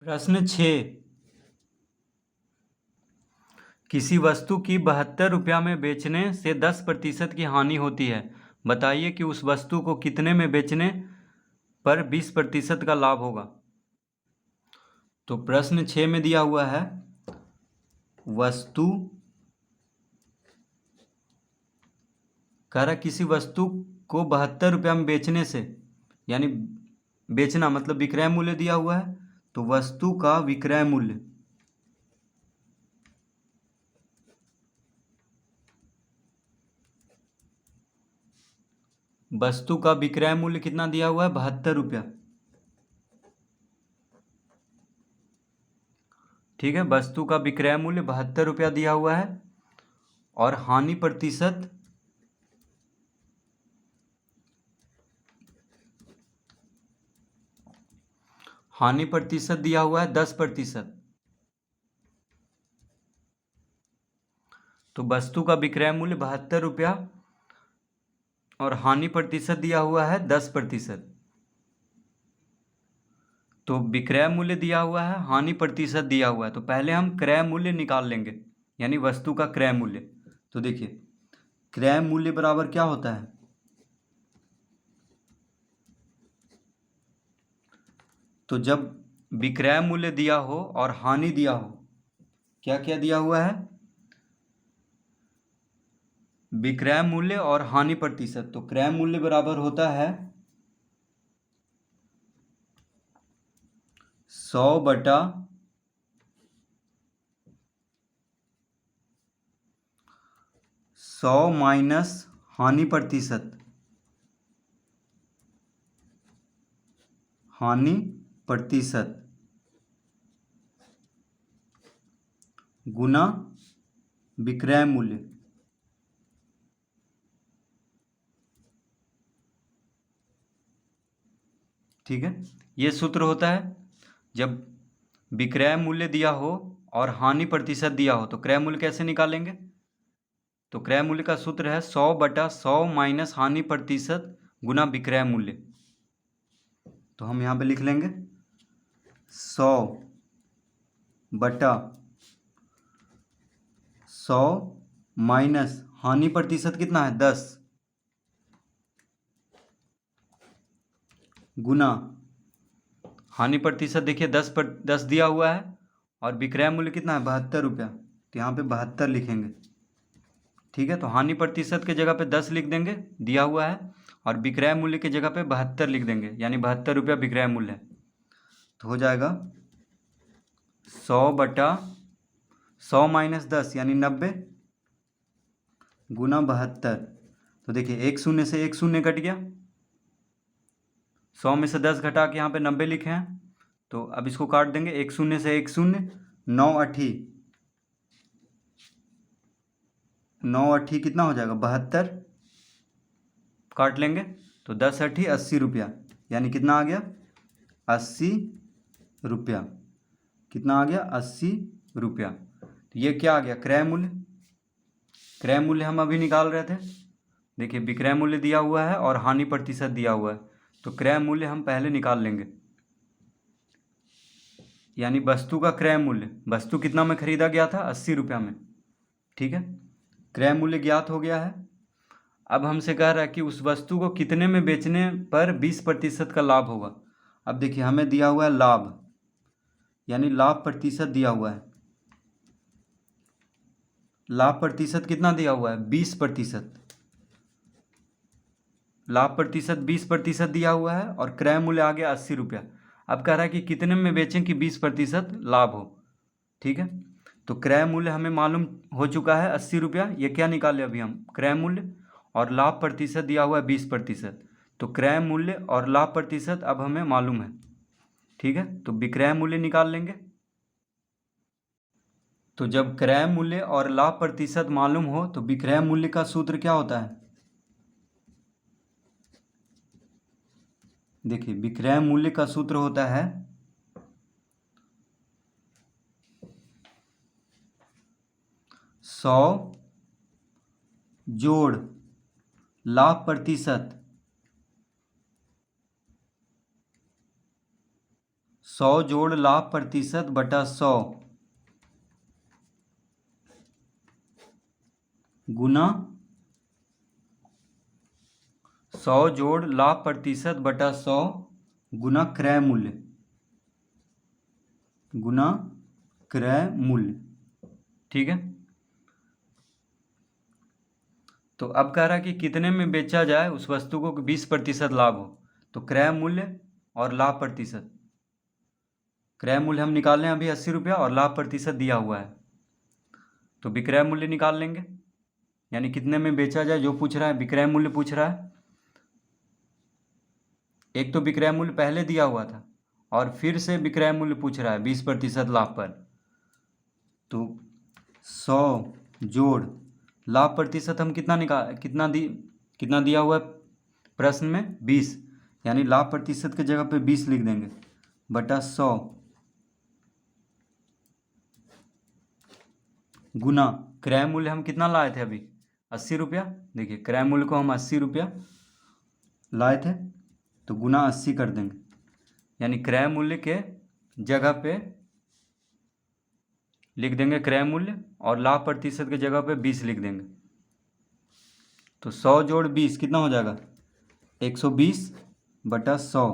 प्रश्न 6। किसी वस्तु की 72 रुपया में बेचने से 10% की हानि होती है। बताइए कि उस वस्तु को कितने में बेचने पर 20% का लाभ होगा। तो प्रश्न 6 में दिया हुआ है वस्तु कह रहा किसी वस्तु को 72 रुपया में बेचने से, यानी बेचना मतलब विक्रय मूल्य दिया हुआ है, तो वस्तु का विक्रय मूल्य कितना दिया हुआ है? 72 रुपया। ठीक है, वस्तु का विक्रय मूल्य 72 रुपया दिया हुआ है और हानि प्रतिशत दिया हुआ है 10%। तो वस्तु का विक्रय मूल्य 72 रुपया और हानि प्रतिशत दिया हुआ है 10%। तो विक्रय मूल्य दिया हुआ है, हानि प्रतिशत दिया हुआ है, तो पहले हम क्रय मूल्य निकाल लेंगे, यानी वस्तु का क्रय मूल्य। तो देखिए क्रय मूल्य बराबर क्या होता है? तो जब विक्रय मूल्य दिया हो और हानि दिया हो, क्या क्या दिया हुआ है? विक्रय मूल्य और हानि प्रतिशत। तो क्रय मूल्य बराबर होता है 100/100 माइनस हानि प्रतिशत गुना विक्रय मूल्य। ठीक है, ये सूत्र होता है जब विक्रय मूल्य दिया हो और हानि प्रतिशत दिया हो। तो क्रय मूल्य कैसे निकालेंगे? तो क्रय मूल्य का सूत्र है 100/100 माइनस हानि प्रतिशत गुना विक्रय मूल्य। तो हम यहाँ पे लिख लेंगे 100/100 माइनस हानि प्रतिशत कितना है? 10 गुना हानि प्रतिशत देखिए 10 दिया हुआ है और विक्रय मूल्य कितना है? 72 रुपया। तो यहाँ पे 72 लिखेंगे। ठीक है, तो हानि प्रतिशत के जगह पे 10 लिख देंगे दिया हुआ है, और विक्रय मूल्य की जगह पे 72 लिख देंगे, यानी 72 रुपया विक्रय मूल्य है। तो हो जाएगा 100/100 माइनस 10 यानी 90 गुना 72। तो देखिए एक शून्य से एक शून्य कट गया, 100 में से 10 घटा के यहाँ पे 90 लिखे हैं। तो अब इसको काट देंगे, एक शून्य से एक शून्य, 9 कितना हो जाएगा? 72 काट लेंगे तो 10 × 80 रुपया, यानी कितना आ गया? 80 रुपया। कितना आ गया? 80 रुपया। तो ये क्या आ गया? क्रय मूल्य। क्रय मूल्य हम अभी निकाल रहे थे। देखिए विक्रय मूल्य दिया हुआ है और हानि प्रतिशत दिया हुआ है, तो क्रय मूल्य हम पहले निकाल लेंगे, यानी वस्तु का क्रय मूल्य। वस्तु कितना में खरीदा गया था? 80 रुपया में। ठीक है, क्रय मूल्य ज्ञात हो गया है। अब हमसे कह रहा है कि उस वस्तु को कितने में बेचने पर 20% का लाभ होगा। अब देखिए हमें दिया हुआ है लाभ, यानी लाभ प्रतिशत दिया हुआ है। लाभ प्रतिशत कितना दिया हुआ है? 20%। लाभ प्रतिशत 20% दिया हुआ है और क्रय मूल्य आ गया 80 रुपया। अब कह रहा है कि कितने में बेचें कि 20% लाभ हो। ठीक है, तो क्रय मूल्य हमें मालूम हो चुका है 80 रुपया। ये क्या निकाले अभी हम? क्रय मूल्य, और लाभ प्रतिशत दिया हुआ है 20%। तो क्रय मूल्य और लाभ प्रतिशत अब हमें मालूम है। ठीक है, तो विक्रय मूल्य निकाल लेंगे। तो जब क्रय मूल्य और लाभ प्रतिशत मालूम हो तो विक्रय मूल्य का सूत्र क्या होता है? देखिए विक्रय मूल्य का सूत्र होता है 100 जोड़ लाभ प्रतिशत 100 जोड़ लाभ प्रतिशत बटा 100 गुना 100 जोड़ लाभ प्रतिशत बटा 100 गुना क्रय मूल्य ठीक है। तो अब कह रहा है कि कितने में बेचा जाए उस वस्तु को 20% लाभ हो। तो क्रय मूल्य और लाभ प्रतिशत, क्रय मूल्य हम निकाल लें अभी 80 रुपया और लाभ प्रतिशत दिया हुआ है, तो विक्रय मूल्य निकाल लेंगे। यानी कितने में बेचा जाए जो पूछ रहा है, विक्रय मूल्य पूछ रहा है। एक तो विक्रय मूल्य पहले दिया हुआ था और फिर से विक्रय मूल्य पूछ रहा है 20% लाभ पर। तो 100 जोड़ लाभ प्रतिशत हम कितना दिया हुआ है प्रश्न में 20, यानी लाभ प्रतिशत के जगह पे 20 लिख देंगे बटा 100 गुना क्रय मूल्य हम कितना लाए थे अभी 80 रुपया। देखिए क्रय मूल्य को हम 80 रुपया लाए थे, तो गुना 80 कर देंगे, यानी क्रय मूल्य के जगह पे लिख देंगे क्रय मूल्य और लाभ प्रतिशत के जगह पे 20 लिख देंगे। तो 100 जोड़ 20 कितना हो जाएगा 120 बटा 100।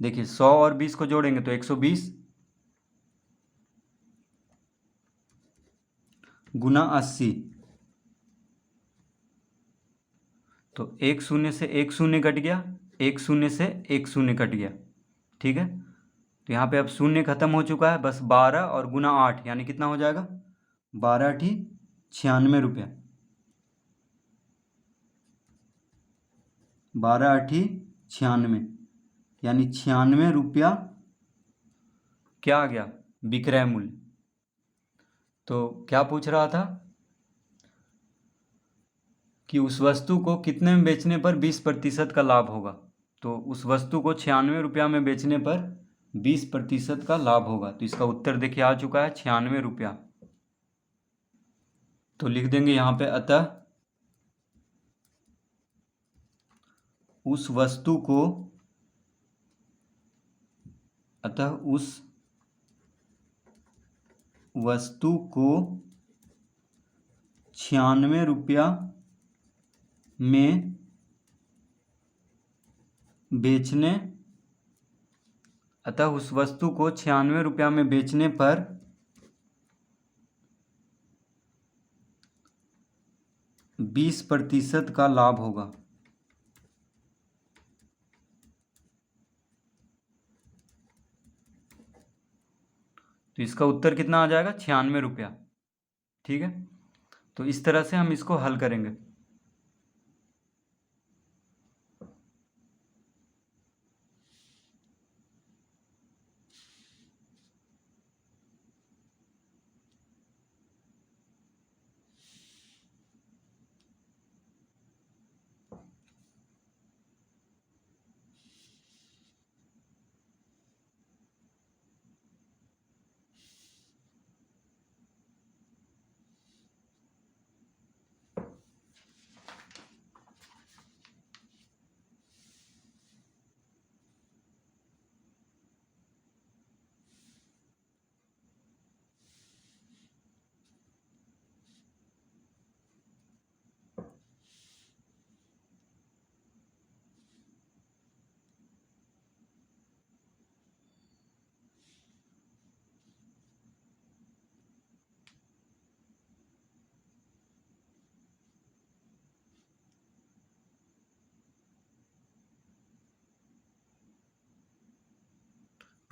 देखिए 100 और 20 को जोड़ेंगे तो 120 गुना 80। तो एक शून्य से एक शून्य कट गया, एक शून्य से एक शून्य कट गया, ठीक है। तो यहाँ पे अब शून्य खत्म हो चुका है, बस 12 और गुना 8 यानी कितना हो जाएगा 12 × 96 रुपया, 12 × 96 यानी 96 रुपया क्या आ गया विक्रय मूल्य। तो क्या पूछ रहा था कि उस वस्तु को कितने में बेचने पर 20% का लाभ होगा। तो उस वस्तु को 96 रुपया में बेचने पर 20% का लाभ होगा। तो इसका उत्तर देखिए आ चुका है 96 रुपया। तो लिख देंगे यहाँ पे अतः उस वस्तु को 96 रुपया में बेचने, अतः उस वस्तु को 96 रुपया में बेचने पर 20% का लाभ होगा। तो इसका उत्तर कितना आ जाएगा 96 रुपया, ठीक है। तो इस तरह से हम इसको हल करेंगे।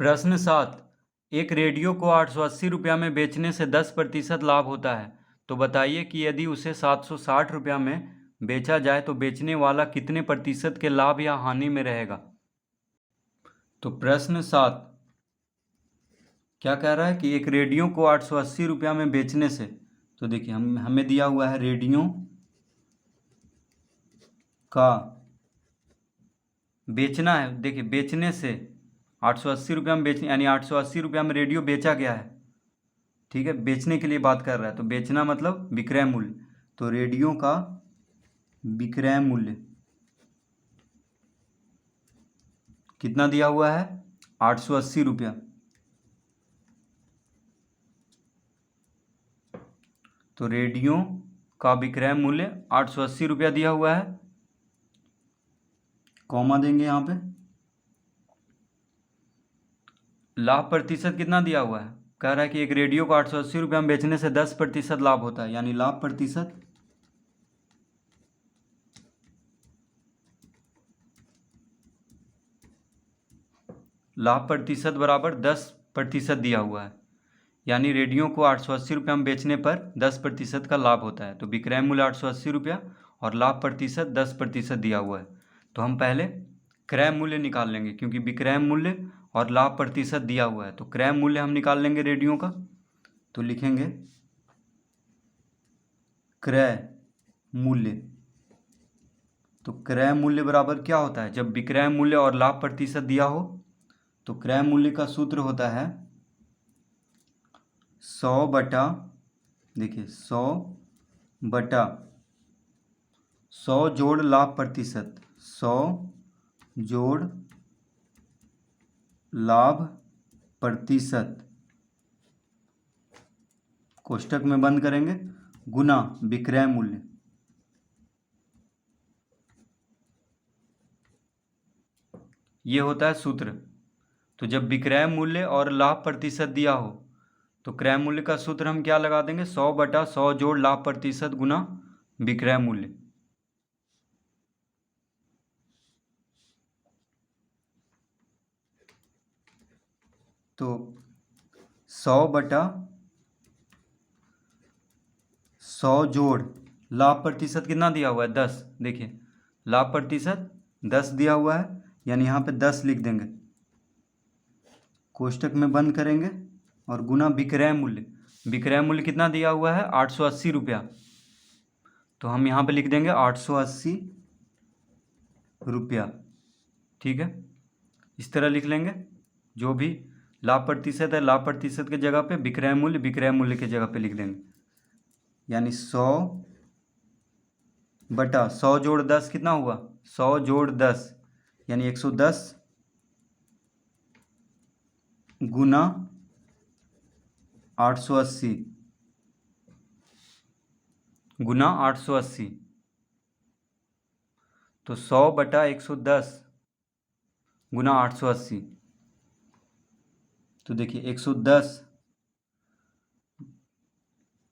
प्रश्न 7, एक रेडियो को 880 रुपया में बेचने से 10% लाभ होता है, तो बताइए कि यदि उसे 760 रुपया में बेचा जाए तो बेचने वाला कितने प्रतिशत के लाभ या हानि में रहेगा। तो प्रश्न 7 क्या कह रहा है कि एक रेडियो को 880 रुपया में बेचने से, तो देखिए हमें दिया हुआ है रेडियो का बेचना है। देखिए बेचने से 880 रुपया में बेचने, यानी 880 रुपया में रेडियो बेचा गया है, ठीक है। बेचने के लिए बात कर रहा है, तो बेचना मतलब विक्रय मूल्य। तो रेडियो का विक्रय मूल्य कितना दिया हुआ है 880 रुपया, तो रेडियो का विक्रय मूल्य 880 रुपया दिया हुआ है, कॉमा देंगे यहाँ पे। लाभ प्रतिशत कितना दिया हुआ है, कह रहा है कि एक रेडियो को 880 रुपया में बेचने से 10% लाभ होता है, यानी लाभ प्रतिशत बराबर 10% दिया हुआ है, यानी रेडियो को 880 रुपया में बेचने पर 10% का लाभ होता है। तो विक्रय मूल्य 880 रुपया और लाभ प्रतिशत 10% दिया हुआ है। तो हम पहले क्रय मूल्य निकाल लेंगे, क्योंकि विक्रय मूल्य और लाभ प्रतिशत दिया हुआ है। तो क्रय मूल्य हम निकाल लेंगे रेडियो का, तो लिखेंगे क्रय मूल्य। तो क्रय मूल्य बराबर क्या होता है, जब विक्रय मूल्य और लाभ प्रतिशत दिया हो तो क्रय मूल्य का सूत्र होता है 100 बटा, देखिए 100 जोड़ लाभ प्रतिशत, 100 जोड़ लाभ प्रतिशत, कोष्टक में बंद करेंगे, गुना विक्रय मूल्य। ये होता है सूत्र। तो जब विक्रय मूल्य और लाभ प्रतिशत दिया हो तो क्रय मूल्य का सूत्र हम क्या लगा देंगे, 100 बटा 100 जोड़ लाभ प्रतिशत गुना विक्रय मूल्य। तो 100 बटा 100 जोड़ लाभ प्रतिशत कितना दिया हुआ है, 10। देखिए लाभ प्रतिशत 10 दिया हुआ है, यानी यहाँ पे 10 लिख देंगे, कोष्टक में बंद करेंगे और गुना विक्रय मूल्य। विक्रय मूल्य कितना दिया हुआ है, 880 रुपया। तो हम यहाँ पे लिख देंगे 880 रुपया, ठीक है। इस तरह लिख लेंगे, जो भी लाभ प्रतिशत है लाभ प्रतिशत के जगह पे, विक्रय मूल्य के जगह पे लिख देंगे, यानी 100 बटा 100 जोड़ 10 कितना हुआ, 100 जोड़ 10 यानी 110 गुना 880 गुना 880। तो 100 बटा 110 गुना 880। तो देखिए 110,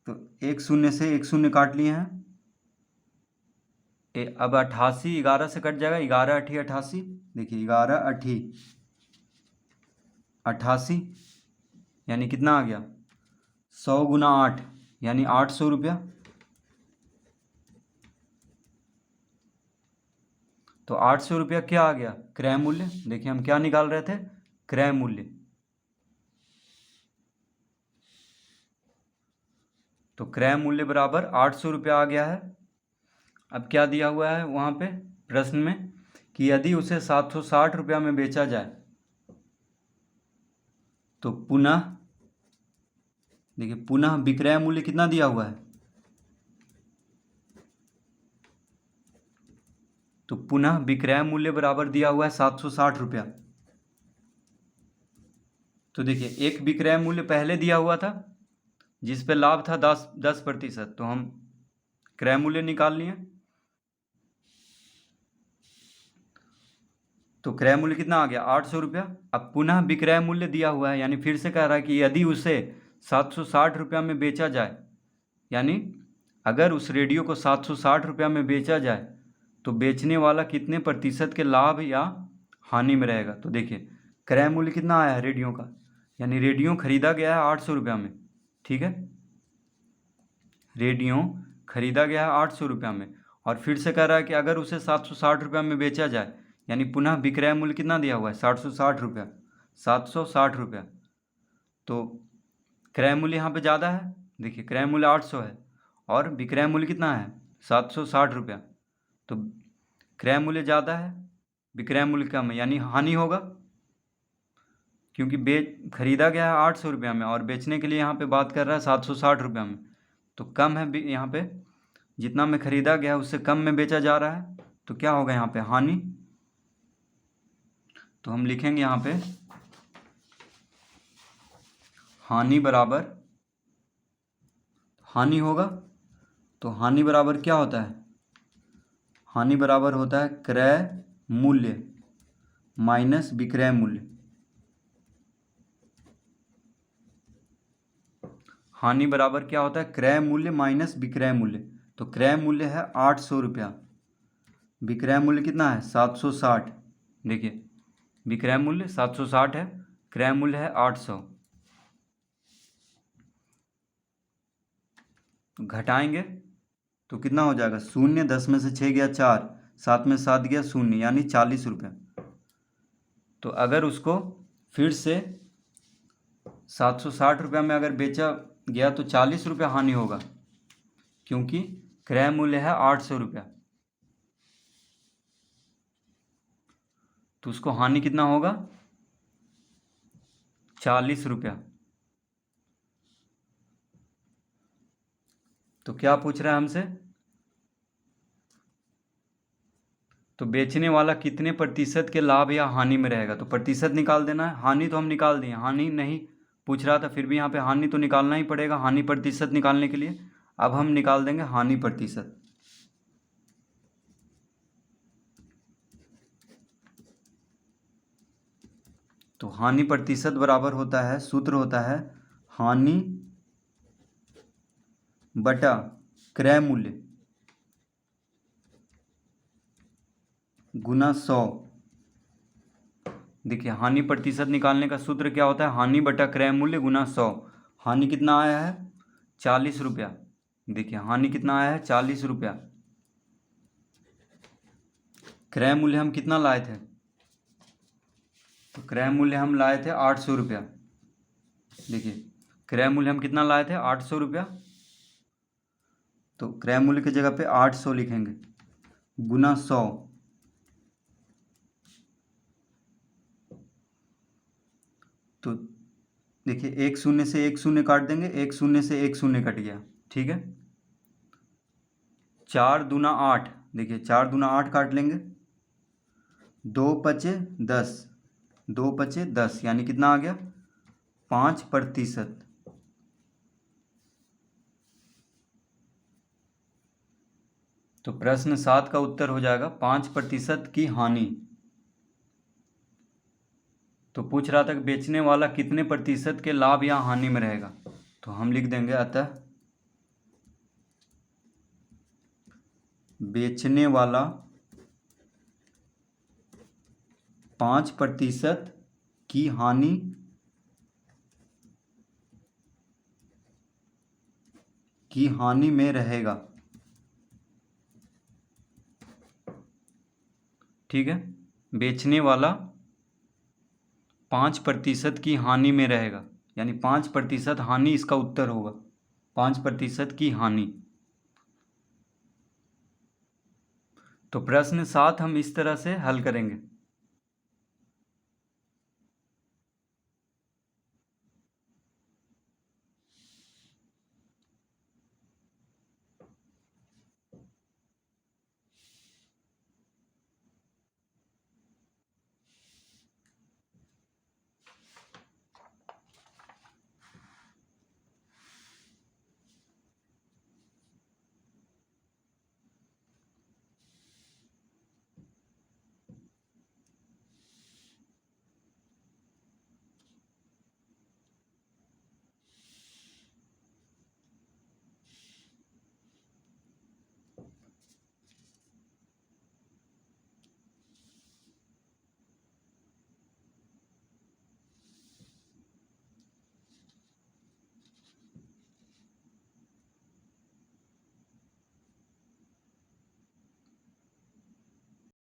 तो एक शून्य से एक शून्य काट लिए हैं, अब 88 11 से कट जाएगा, 11 अठी 88। देखिए 11 अठी 88, यानी कितना आ गया, 100 गुना 8 यानी 800 रुपया। तो 800 रुपया क्या आ गया, क्रय मूल्य। देखिए हम क्या निकाल रहे थे, क्रय मूल्य। तो क्रय मूल्य बराबर 800 रुपया आ गया है। अब क्या दिया हुआ है वहाँ पे प्रश्न में, कि यदि उसे 760 रुपया में बेचा जाए तो पुनः, देखिए पुनः विक्रय मूल्य कितना दिया हुआ है, तो पुनः विक्रय मूल्य बराबर दिया हुआ है 760 रुपया। तो देखिए एक विक्रय मूल्य पहले दिया हुआ था जिस पे लाभ था 10%, तो हम क्रय मूल्य निकाल लिए। तो क्रय मूल्य कितना आ गया, 800 रुपया। अब पुनः विक्रय मूल्य दिया हुआ है, यानी फिर से कह रहा है कि यदि उसे 760 रुपया में बेचा जाए, यानी अगर उस रेडियो को 760 रुपया में बेचा जाए तो बेचने वाला कितने प्रतिशत के लाभ या हानि में रहेगा। तो देखिए क्रय मूल्य कितना आया है रेडियो का, यानी रेडियो खरीदा गया है 800 रुपया में, ठीक है, रेडियो खरीदा गया है 800 रुपया में, और फिर से कह रहा है कि अगर उसे 760 रुपया में बेचा जाए, यानी पुनः विक्रय मूल्य कितना दिया हुआ है, 760 रुपया, 760 रुपया। तो क्रय मूल्य यहाँ पे ज़्यादा है, देखिए क्रय मूल्य 800 है और विक्रय मूल्य कितना है 760 रुपया। तो क्रय मूल्य ज़्यादा है, विक्रय मूल्य कम है, यानी हानि होगा, क्योंकि खरीदा गया है 800 रुपया में और बेचने के लिए यहाँ पे बात कर रहा है 760 रुपया में। तो कम है यहाँ पे, जितना में खरीदा गया उससे कम में बेचा जा रहा है, तो क्या होगा यहाँ पे, हानि। तो हम लिखेंगे यहाँ पे हानि बराबर, हानि होगा, तो हानि बराबर क्या होता है? हानि बराबर होता है क्रय मूल्य माइनस विक्रय मूल्य। हानि बराबर क्या होता है? क्रय मूल्य माइनस विक्रय मूल्य। तो क्रय मूल्य है 800 रुपया, विक्रय मूल्य कितना है? 760। देखिए विक्रय मूल्य 760 है, क्रय मूल्य है 800। तो घटाएंगे तो कितना हो जाएगा? शून्य, 10 में से 6 गया 4, 7 में 7 गया 0, यानी 40 रुपया। तो अगर उसको फिर से 760 रुपया में अगर बेचा गया तो 40 रुपया हानि होगा, क्योंकि क्रय मूल्य है 800 रुपया। तो उसको हानि कितना होगा? 40 रुपया। तो क्या पूछ रहा है हमसे? तो बेचने वाला कितने प्रतिशत के लाभ या हानि में रहेगा? तो प्रतिशत निकाल देना है। हानि तो हम निकाल दिए, हानि नहीं पूछ रहा था, फिर भी यहाँ पे हानि तो निकालना ही पड़ेगा हानि प्रतिशत निकालने के लिए। अब हम निकाल देंगे हानि प्रतिशत। तो हानि प्रतिशत बराबर होता है, सूत्र होता है हानि बटा क्रय मूल्य गुना 100। देखिए हानि प्रतिशत निकालने का सूत्र क्या होता है? हानि बटा क्रय मूल्य गुना 100। हानि कितना आया है? 40 रुपया। देखिए हानि कितना आया है? 40 रुपया। क्रय मूल्य हम कितना लाए थे? तो क्रय मूल्य हम लाए थे 800 रुपया। देखिए क्रय मूल्य हम कितना लाए थे? 800 रुपया। तो क्रय मूल्य की जगह पे 800 लिखेंगे गुना 100। तो देखिए एक शून्य से एक शून्य काट देंगे, एक शून्य से एक शून्य कट गया, ठीक है। 4 दूना 8, देखिए 4 दूना 8 काट लेंगे, 2 पचे 10, 2 पचे 10, यानी कितना आ गया? 5%। तो प्रश्न 7 का उत्तर हो जाएगा 5% की हानि। तो पूछ रहा था कि बेचने वाला कितने प्रतिशत के लाभ या हानि में रहेगा? तो हम लिख देंगे अतः बेचने वाला 5% की हानि में रहेगा, ठीक है। बेचने वाला 5% की हानि में रहेगा, यानी 5% हानि इसका उत्तर होगा, 5% की हानि। तो प्रश्न 7 हम इस तरह से हल करेंगे।